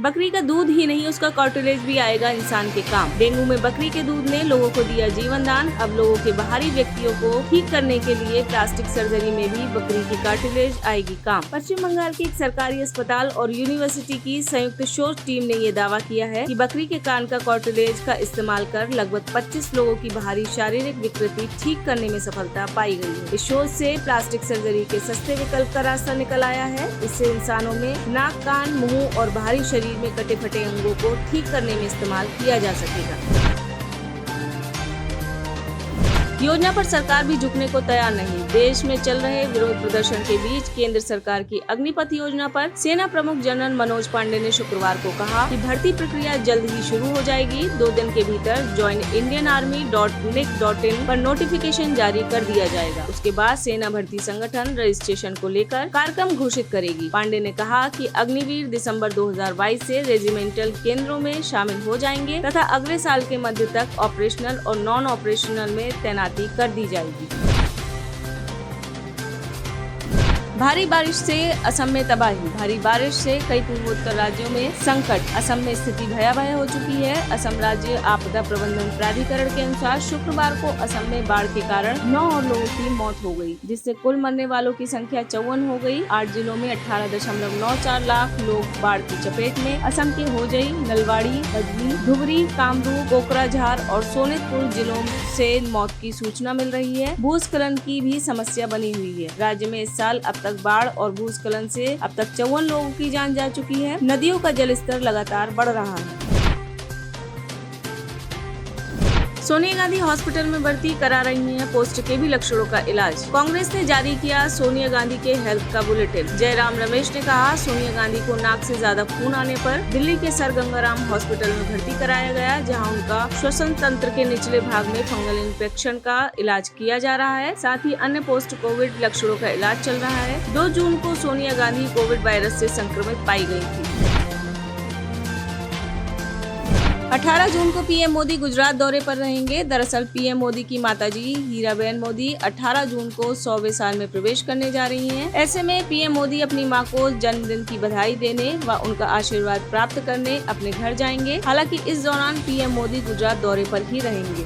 बकरी का दूध ही नहीं, उसका कार्टिलेज भी आएगा इंसान के काम। डेंगू में बकरी के दूध ने लोगों को दिया जीवन दान। अब लोगों के बाहरी व्यक्तियों को ठीक करने के लिए प्लास्टिक सर्जरी में भी बकरी की कार्टिलेज आएगी काम। पश्चिम बंगाल के एक सरकारी अस्पताल और यूनिवर्सिटी की संयुक्त शोध टीम ने ये दावा किया है कि बकरी के कान का कार्टिलेज का इस्तेमाल कर लगभग 25 लोगों की बाहरी शारीरिक विकृति ठीक करने में सफलता पाई गई है। इस शोध से प्लास्टिक सर्जरी के सस्ते विकल्प का रास्ता निकल आया है। इससे इंसानों में नाक, कान, मुंह और बाहरी शरीर में कटे फटे अंगों को ठीक करने में इस्तेमाल किया जा सकेगा। योजना पर सरकार भी झुकने को तैयार नहीं। देश में चल रहे विरोध प्रदर्शन के बीच केंद्र सरकार की अग्निपथ योजना पर सेना प्रमुख जनरल मनोज पांडे ने शुक्रवार को कहा कि भर्ती प्रक्रिया जल्द ही शुरू हो जाएगी। 2 दिन के भीतर joinindianarmy.nic.in पर नोटिफिकेशन जारी कर दिया जाएगा। उसके बाद सेना भर्ती संगठन रजिस्ट्रेशन को लेकर कार्यक्रम घोषित करेगी। पांडे ने कहा कि अग्निवीर दिसंबर 2022 से रेजिमेंटल केंद्रों में शामिल हो जाएंगे तथा अगले साल के मध्य तक ऑपरेशनल और नॉन ऑपरेशनल में तैनाती कर दी जाएगी। भारी बारिश से असम में तबाही। भारी बारिश से कई पूर्वोत्तर राज्यों में संकट। असम में स्थिति भयावह हो चुकी है। असम राज्य आपदा प्रबंधन प्राधिकरण के अनुसार शुक्रवार को असम में बाढ़ के कारण 9 और लोगों की मौत हो गई, जिससे कुल मरने वालों की संख्या 54 हो गई। 8 जिलों में 18.94 लाख लोग बाढ़ की चपेट में। असम के होजई, नलवाड़ी, बजली, धुबरी, कामरूप, कोकराझार और सोनितपुर जिलों से मौत की सूचना मिल रही है। भूस्खलन की भी समस्या बनी हुई है। राज्य में इस साल अब तक बाढ़ और भूस्खलन से अब तक 54 लोगों की जान जा चुकी है। नदियों का जलस्तर लगातार बढ़ रहा है। सोनिया गांधी हॉस्पिटल में भर्ती, करा रही हैं पोस्ट के भी लक्षणों का इलाज। कांग्रेस ने जारी किया सोनिया गांधी के हेल्थ का बुलेटिन। जयराम रमेश ने कहा, सोनिया गांधी को नाक से ज्यादा खून आने पर दिल्ली के सर गंगाराम हॉस्पिटल में भर्ती कराया गया, जहां उनका श्वसन तंत्र के निचले भाग में फंगल इन्फेक्शन का इलाज किया जा रहा है। साथ ही अन्य पोस्ट कोविड लक्षणों का इलाज चल रहा है। 2 जून को सोनिया गांधी कोविड वायरस से संक्रमित पाई गयी थी। 18 जून को पीएम मोदी गुजरात दौरे पर रहेंगे। दरअसल पीएम मोदी की माताजी हीराबेन मोदी 18 जून को 100वें साल में प्रवेश करने जा रही हैं। ऐसे में पीएम मोदी अपनी मां को जन्मदिन की बधाई देने व उनका आशीर्वाद प्राप्त करने अपने घर जाएंगे। हालांकि इस दौरान पीएम मोदी गुजरात दौरे पर ही रहेंगे।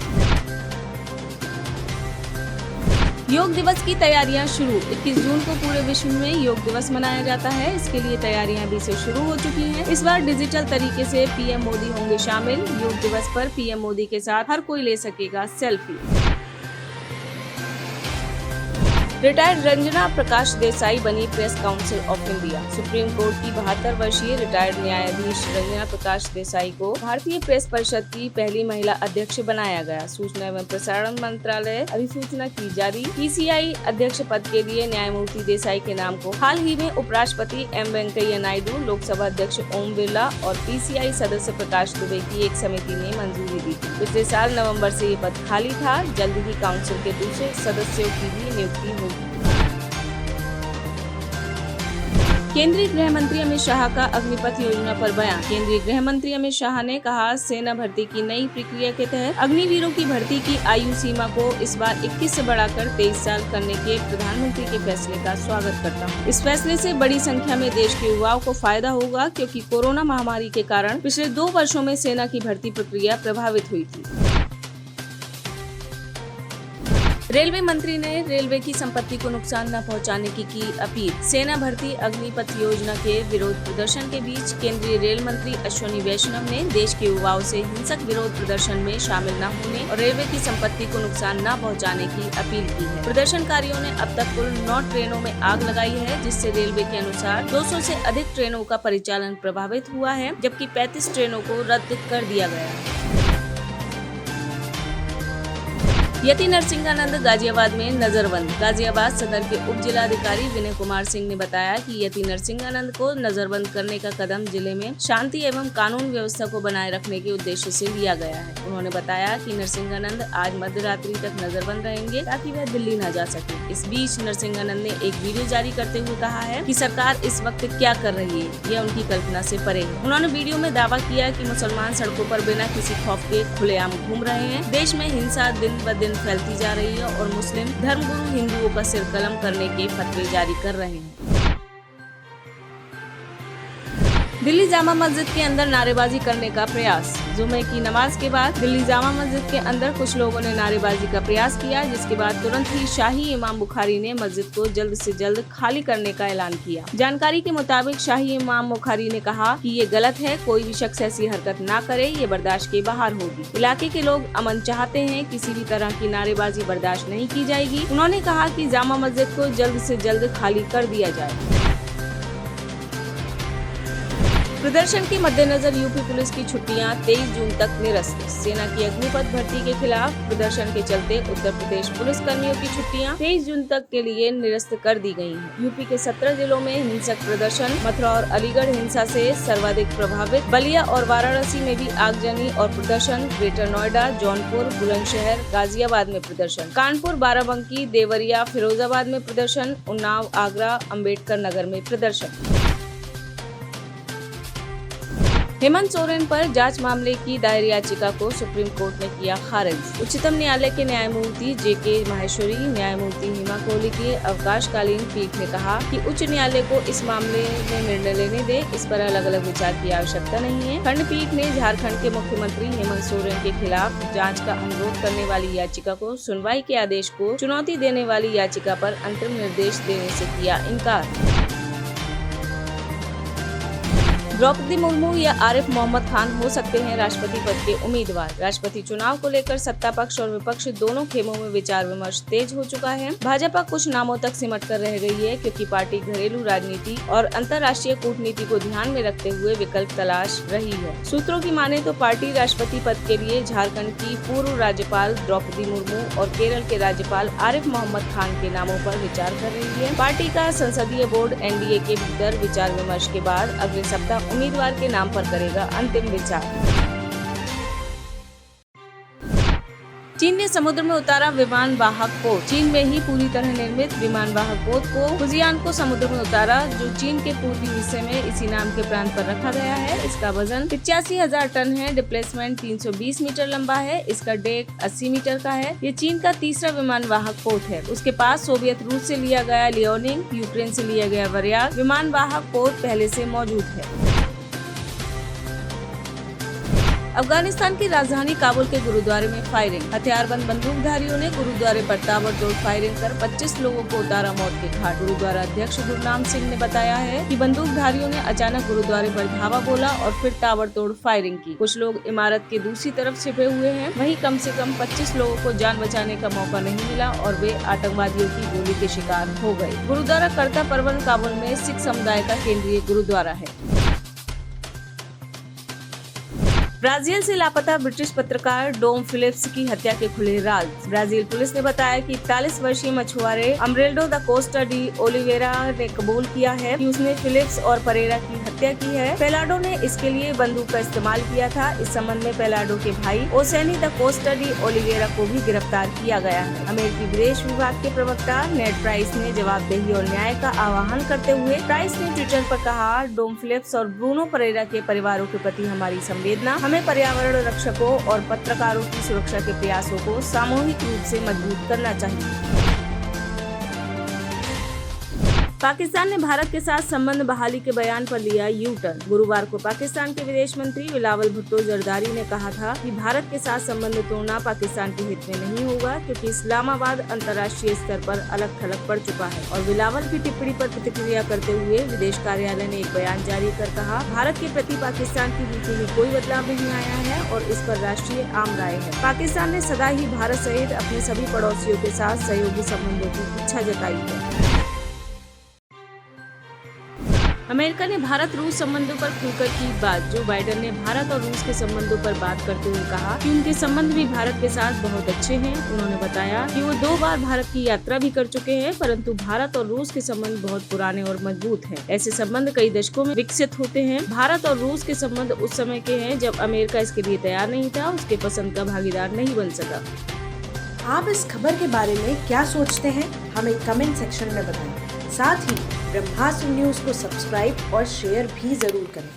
योग दिवस की तैयारियां शुरू। 21 जून को पूरे विश्व में योग दिवस मनाया जाता है। इसके लिए तैयारियां अभी से शुरू हो चुकी हैं। इस बार डिजिटल तरीके से पीएम मोदी होंगे शामिल। योग दिवस पर पीएम मोदी के साथ हर कोई ले सकेगा सेल्फी। रिटायर्ड रंजना प्रकाश देसाई बनी press council of India. Supreme court की 72 वर्षीय रिटायर्ड न्यायाधीश रंजना प्रकाश देसाई को भारतीय प्रेस परिषद की पहली महिला अध्यक्ष बनाया गया। सूचना एवं प्रसारण मंत्रालय अधिसूचना की जारी। पीसीआई अध्यक्ष पद के लिए न्यायमूर्ति देसाई के नाम को हाल ही में उपराष्ट्रपति एम वेंकैया नायडू, लोकसभा अध्यक्ष ओम बिरला और पीसीआई सदस्य प्रकाश दुबे की एक समिति ने मंजूरी दी थी। पिछले साल नवम्बर से ये पद खाली था। जल्द ही काउंसिल के दूसरे सदस्यों की भी नियुक्ति होगी। केंद्रीय गृह मंत्री अमित शाह का अग्निपथ योजना पर बयान। केंद्रीय गृह मंत्री अमित शाह ने कहा, सेना भर्ती की नई प्रक्रिया के तहत अग्निवीरों की भर्ती की आयु सीमा को इस बार 21 से बढ़ाकर 23 साल करने के प्रधानमंत्री के फैसले का स्वागत करता हूं। इस फैसले से बड़ी संख्या में देश के युवाओं को फायदा होगा, क्योंकि कोरोना महामारी के कारण पिछले 2 वर्षों में सेना की भर्ती प्रक्रिया प्रभावित हुई थी। रेलवे मंत्री ने रेलवे की संपत्ति को नुकसान न पहुंचाने की अपील। सेना भर्ती अग्निपथ योजना के विरोध प्रदर्शन के बीच केंद्रीय रेल मंत्री अश्विनी वैष्णव ने देश के युवाओं से हिंसक विरोध प्रदर्शन में शामिल न होने और रेलवे की संपत्ति को नुकसान न पहुंचाने की अपील की है। प्रदर्शनकारियों ने अब तक कुल 9 ट्रेनों में आग लगाई है, जिससे रेलवे के अनुसार 200 से अधिक ट्रेनों का परिचालन प्रभावित हुआ है, जबकि 35 ट्रेनों को रद्द कर दिया गया है। यति नरसिंहानंद गाजियाबाद में नजरबंद। गाजियाबाद सदर के उप जिलाधिकारी विनय कुमार सिंह ने बताया कि यति नरसिंहानंद को नजरबंद करने का कदम जिले में शांति एवं कानून व्यवस्था को बनाए रखने के उद्देश्य से लिया गया है। उन्होंने बताया कि नरसिंहानंद आज मध्य रात्रि तक नजरबंद रहेंगे ताकि वह दिल्ली न जा सके। इस बीच नरसिंहानंद ने एक वीडियो जारी करते हुए कहा है कि सरकार इस वक्त क्या कर रही है यह उनकी कल्पना से परे है। उन्होंने वीडियो में दावा किया कि मुसलमान सड़कों पर बिना किसी खौफ के खुलेआम घूम रहे हैं। देश में हिंसा दिन ब दिन फैलती जा रही है और मुस्लिम धर्मगुरु हिंदुओं का सिर कलम करने के फतवे जारी कर रहे हैं। दिल्ली जामा मस्जिद के अंदर नारेबाजी करने का प्रयास। जुमे की नमाज के बाद दिल्ली जामा मस्जिद के अंदर कुछ लोगों ने नारेबाजी का प्रयास किया, जिसके बाद तुरंत ही शाही इमाम बुखारी ने मस्जिद को जल्द से जल्द खाली करने का ऐलान किया। जानकारी के मुताबिक शाही इमाम बुखारी ने कहा कि ये गलत है, कोई भी शख्स ऐसी हरकत ना करे, ये बर्दाश्त के बाहर होगी। इलाके के लोग अमन चाहते हैं, किसी भी तरह की नारेबाजी बर्दाश्त नहीं की जाएगी। उन्होंने कहा कि जामा मस्जिद को जल्द से जल्द खाली कर दिया जाए। प्रदर्शन के मद्देनजर यूपी पुलिस की छुट्टियां 23 जून तक निरस्त। सेना की अग्निपथ भर्ती के खिलाफ प्रदर्शन के चलते उत्तर प्रदेश पुलिस कर्मियों की छुट्टियां 23 जून तक के लिए निरस्त कर दी गई हैं। यूपी के 17 जिलों में हिंसक प्रदर्शन। मथुरा और अलीगढ़ हिंसा से सर्वाधिक प्रभावित। बलिया और वाराणसी में भी आगजनी और प्रदर्शन। ग्रेटर नोएडा, जौनपुर, बुलंदशहर, गाजियाबाद में प्रदर्शन। कानपुर, बाराबंकी, देवरिया, फिरोजाबाद में प्रदर्शन। उन्नाव, आगरा, अम्बेडकर नगर में प्रदर्शन। हेमंत सोरेन पर जांच मामले की दायर याचिका को सुप्रीम कोर्ट ने किया खारिज। उच्चतम न्यायालय के न्यायमूर्ति जेके माहेश्वरी, न्यायमूर्ति हिमा कोहली की अवकाशकालीन पीठ ने कहा कि उच्च न्यायालय को इस मामले में निर्णय लेने दे, इस पर अलग अलग विचार की आवश्यकता नहीं है। खंडपीठ ने झारखंड के मुख्यमंत्री हेमंत सोरेन के खिलाफ जाँच का अनुरोध करने वाली याचिका को सुनवाई के आदेश को चुनौती देने वाली याचिका पर अंतरिम निर्देश देने से किया इनकार। द्रौपदी मुर्मू या आरिफ मोहम्मद खान हो सकते हैं राष्ट्रपति पद के उम्मीदवार। राष्ट्रपति चुनाव को लेकर सत्ता पक्ष और विपक्ष दोनों खेमों में विचार विमर्श तेज हो चुका है। भाजपा कुछ नामों तक सिमट कर रह गई है, क्योंकि पार्टी घरेलू राजनीति और अंतर्राष्ट्रीय कूटनीति को ध्यान में रखते हुए विकल्प तलाश रही है। सूत्रों की माने तो पार्टी राष्ट्रपति पद के लिए झारखंड की पूर्व राज्यपाल द्रौपदी मुर्मू और केरल के राज्यपाल आरिफ मोहम्मद खान के नामों पर विचार कर रही है। पार्टी का संसदीय बोर्ड एनडीए के भीतर विचार विमर्श के बाद अगले सप्ताह उम्मीदवार के नाम पर करेगा अंतिम विचार। चीन ने समुद्र में उतारा विमान वाहक पोत। चीन में ही पूरी तरह निर्मित विमान वाहक पोत को फुजियान को समुद्र में उतारा, जो चीन के पूर्वी हिस्से में इसी नाम के प्रांत पर रखा गया है। इसका वजन 85,000 टन है। डिप्लेसमेंट 320 मीटर लंबा है। इसका डेक 80 मीटर का है। ये चीन का तीसरा विमान वाहक पोत है। उसके पास सोवियत रूस से लिया गया लियोनिंग, यूक्रेन से लिया गया वरयाग विमान वाहक पोत पहले से मौजूद है। अफगानिस्तान की राजधानी काबुल के गुरुद्वारे में फायरिंग। हथियारबंद बंदूकधारियों ने गुरुद्वारे पर ताबड़तोड़ फायरिंग कर 25 लोगों को उतारा मौत के घाट। गुरुद्वारा अध्यक्ष गुरनाम सिंह ने बताया है कि बंदूकधारियों ने अचानक गुरुद्वारे पर धावा बोला और फिर ताबड़तोड़ फायरिंग की। कुछ लोग इमारत के दूसरी तरफ छिपे हुए हैं। वहीं कम से कम 25 लोगों को जान बचाने का मौका नहीं मिला और वे आतंकवादियों की गोली के शिकार हो गए। गुरुद्वारा करता परवन काबुल में सिख समुदाय का केंद्रीय गुरुद्वारा है। ब्राजील से लापता ब्रिटिश पत्रकार डोम फिलिप्स की हत्या के खुले राज। ब्राजील पुलिस ने बताया कि 41 वर्षीय मछुआरे अमरेल्डो दा कोस्टा डी ओलिवेरा ने कबूल किया है कि उसने फिलिप्स और परेरा की हत्या की है। पेलाडो ने इसके लिए बंदूक का इस्तेमाल किया था। इस संबंध में पेलाडो के भाई ओसेनी दा कोस्टा डी ओलिवेरा को भी गिरफ्तार किया गया है। अमेरिकी विदेश विभाग के प्रवक्ता नेड प्राइस ने जवाबदेही और न्याय का आह्वान करते हुए प्राइस ने ट्विटर पर कहा, डोम फिलिप्स और ब्रूनो परेरा के परिवारों के प्रति हमारी संवेदना। हमें पर्यावरण रक्षकों और पत्रकारों की सुरक्षा के प्रयासों को सामूहिक रूप से मजबूत करना चाहिए। पाकिस्तान ने भारत के साथ संबंध बहाली के बयान पर लिया यू टर्न। गुरुवार को पाकिस्तान के विदेश मंत्री बिलावल भुट्टो जरदारी ने कहा था कि भारत के साथ संबंध तोड़ना पाकिस्तान के हित में नहीं होगा, क्योंकि इस्लामाबाद अंतर्राष्ट्रीय स्तर पर अलग थलग पड़ चुका है। और बिलावल की टिप्पणी पर प्रतिक्रिया करते हुए विदेश कार्यालय ने एक बयान जारी कर कहा, भारत के प्रति पाकिस्तान की नीति में कोई बदलाव नहीं आया है और इस पर राष्ट्रीय आम राय है। पाकिस्तान ने सदा ही भारत सहित अपने सभी पड़ोसियों के साथ सहयोगी संबंधों की इच्छा जताई है। अमेरिका ने भारत रूस संबंधों पर खुलकर की बात। जो बाइडेन ने भारत और रूस के संबंधों पर बात करते हुए कहा कि उनके संबंध भी भारत के साथ बहुत अच्छे हैं। उन्होंने बताया कि वो 2 बार भारत की यात्रा भी कर चुके हैं, परंतु भारत और रूस के संबंध बहुत पुराने और मजबूत हैं। ऐसे संबंध कई दशकों में विकसित होते हैं। भारत और रूस के संबंध उस समय के हैं जब अमेरिका इसके लिए तैयार नहीं था, उसके पसंद का भागीदार नहीं बन सका। आप इस खबर के बारे में क्या सोचते हैं, हमें कमेंट सेक्शन में बताएं। साथ ही ब्रह्मास्त्र न्यूज को सब्सक्राइब और शेयर भी जरूर करें।